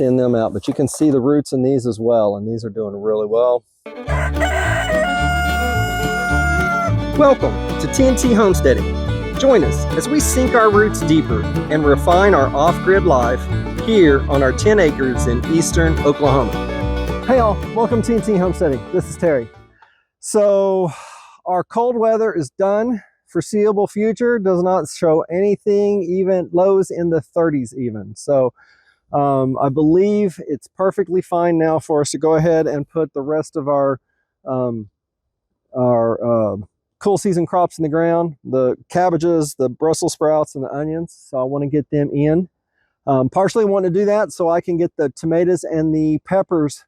thin them out, but you can see the roots in these as well, and these are doing really well. Welcome to TNT Homesteading. Join us as we sink our roots deeper and refine our off-grid life here on our 10 acres in eastern Oklahoma. Hey all, welcome to TNT Homesteading. This is Terry. So our cold weather is done. Foreseeable future does not show anything, even lows in the 30s even. So I believe it's perfectly fine now for us to go ahead and put the rest of our cool season crops in the ground, the cabbages, the Brussels sprouts, and the onions. So I want to get them in. Partially want to do that so I can get the tomatoes and the peppers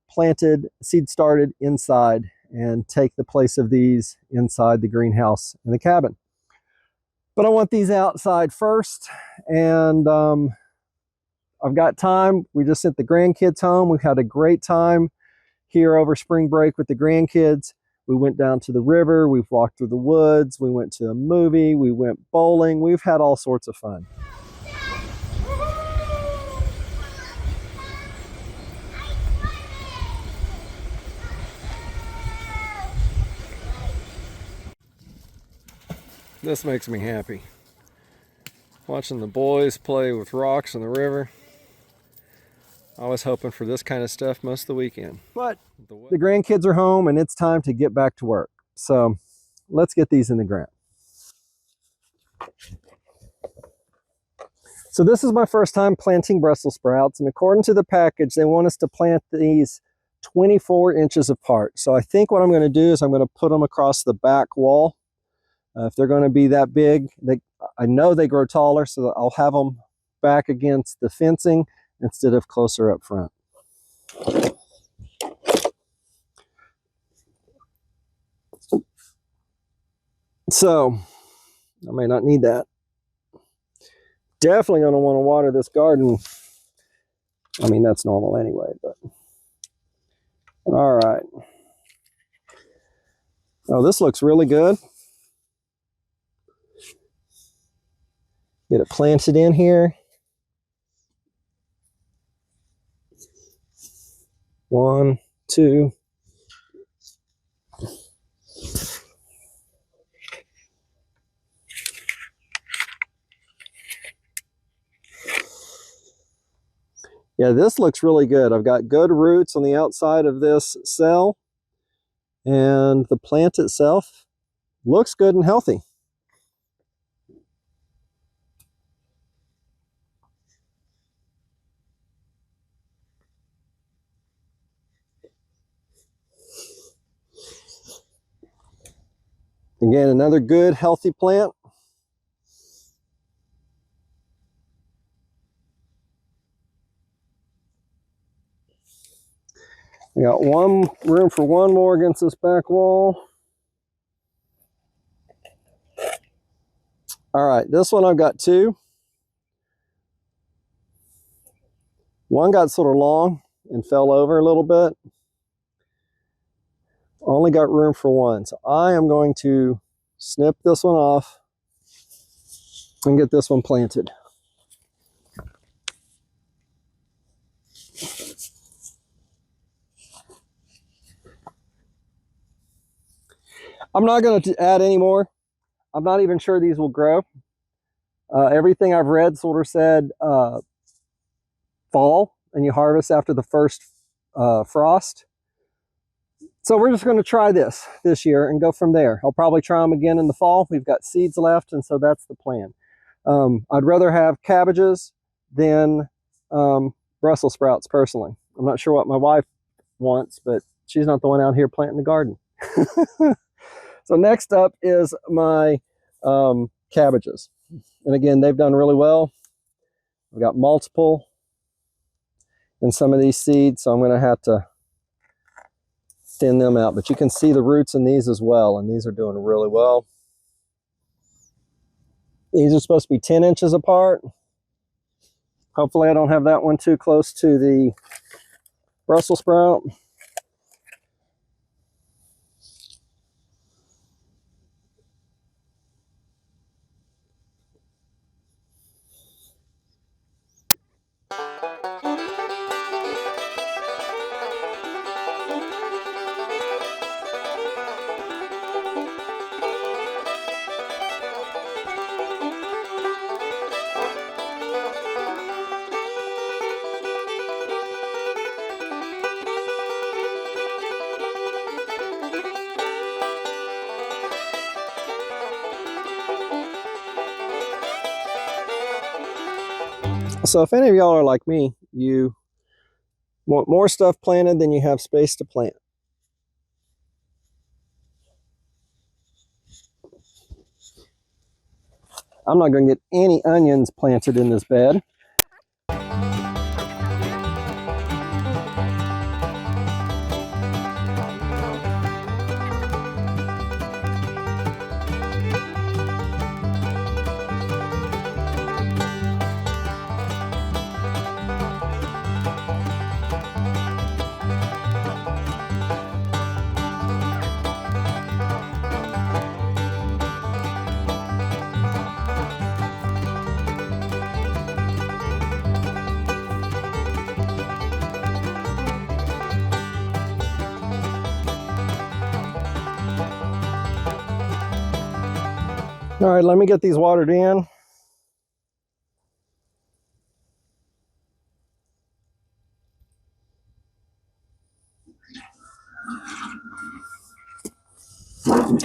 planted, seed started inside, and take the place of these inside the greenhouse in the cabin. But I want these outside first, and I've got time. We just sent the grandkids home. We've had a great time here over spring break with the grandkids. We went down to the river, we've walked through the woods, we went to a movie, we went bowling. We've had all sorts of fun. This makes me happy. Watching the boys play with rocks in the river. I was hoping for this kind of stuff most of the weekend. But the grandkids are home and it's time to get back to work. So let's get these in the ground. So this is my first time planting Brussels sprouts, and according to the package, they want us to plant these 24 inches apart. So I think what I'm going to do is I'm going to put them across the back wall. If they're going to be that big, I know they grow taller, so I'll have them back against the fencing instead of closer up front. So I may not need that. Definitely going to want to water this garden. I mean, that's normal anyway, but all right. Oh, this looks really good. Get it planted in here. 1, 2. Yeah, this looks really good. I've got good roots on the outside of this cell, and the plant itself looks good and healthy. Again, another good, healthy plant. We got room for one more against this back wall. All right, this one I've got 2. One got sort of long and fell over a little bit. Only got room for one. So I am going to snip this one off and get this one planted. I'm not going to add any more. I'm not even sure these will grow. Everything I've read sort of said fall, and you harvest after the first frost. So we're just going to try this year and go from there. I'll probably try them again in the fall. We've got seeds left, and so that's the plan. I'd rather have cabbages than Brussels sprouts personally. I'm not sure what my wife wants, but she's not the one out here planting the garden. So next up is my cabbages. And again, they've done really well. I've got multiple in some of these seeds, so I'm going to have to thin them out. But you can see the roots in these as well, and these are doing really well. These are supposed to be 10 inches apart. Hopefully I don't have that one too close to the Brussels sprout. So if any of y'all are like me, you want more stuff planted than you have space to plant. I'm not going to get any onions planted in this bed. All right, let me get these watered in.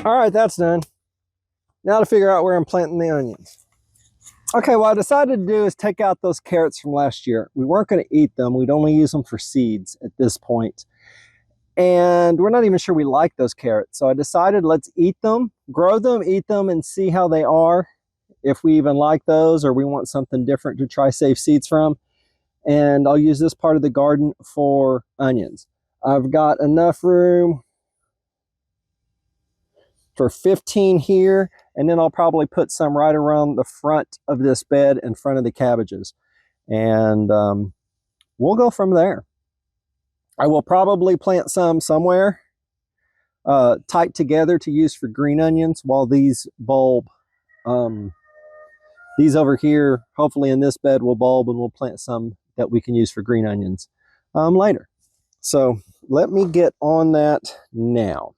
All right, that's done. Now to figure out where I'm planting the onions. Okay, what I decided to do is take out those carrots from last year. We weren't going to eat them. We'd only use them for seeds at this point. And we're not even sure we like those carrots. So I decided let's eat them, grow them, eat them, and see how they are. If we even like those or we want something different to try save seeds from. And I'll use this part of the garden for onions. I've got enough room for 15 here, and then I'll probably put some right around the front of this bed in front of the cabbages. And we'll go from there. I will probably plant some somewhere tight together to use for green onions while these bulb. These over here, hopefully in this bed, will bulb, and we'll plant some that we can use for green onions later. So let me get on that now.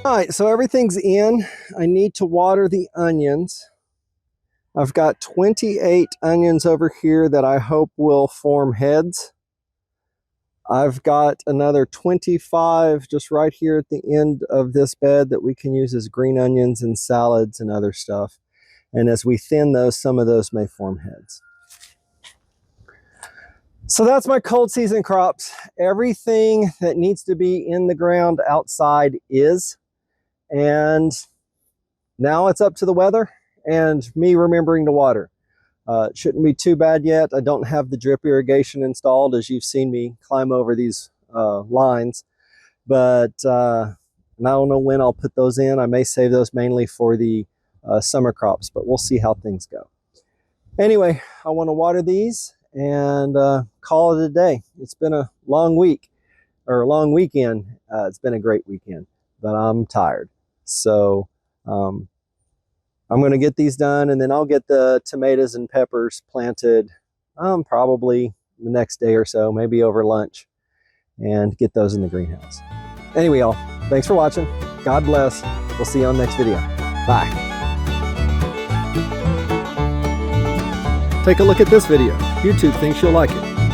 All right, so everything's in. I need to water the onions. I've got 28 onions over here that I hope will form heads. I've got another 25 just right here at the end of this bed that we can use as green onions and salads and other stuff. And as we thin those, some of those may form heads. So that's my cold season crops. Everything that needs to be in the ground outside is. And now it's up to the weather and me remembering to water. It shouldn't be too bad yet. I don't have the drip irrigation installed, as you've seen me climb over these lines. But and I don't know when I'll put those in. I may save those mainly for the summer crops, but we'll see how things go. Anyway, I want to water these and call it a day. It's been a long week, or a long weekend. It's been a great weekend, but I'm tired. So I'm going to get these done, and then I'll get the tomatoes and peppers planted probably the next day or so, maybe over lunch, and get those in the greenhouse. Anyway, y'all, thanks for watching. God bless. We'll see you on the next video. Bye. Take a look at this video. YouTube thinks you'll like it.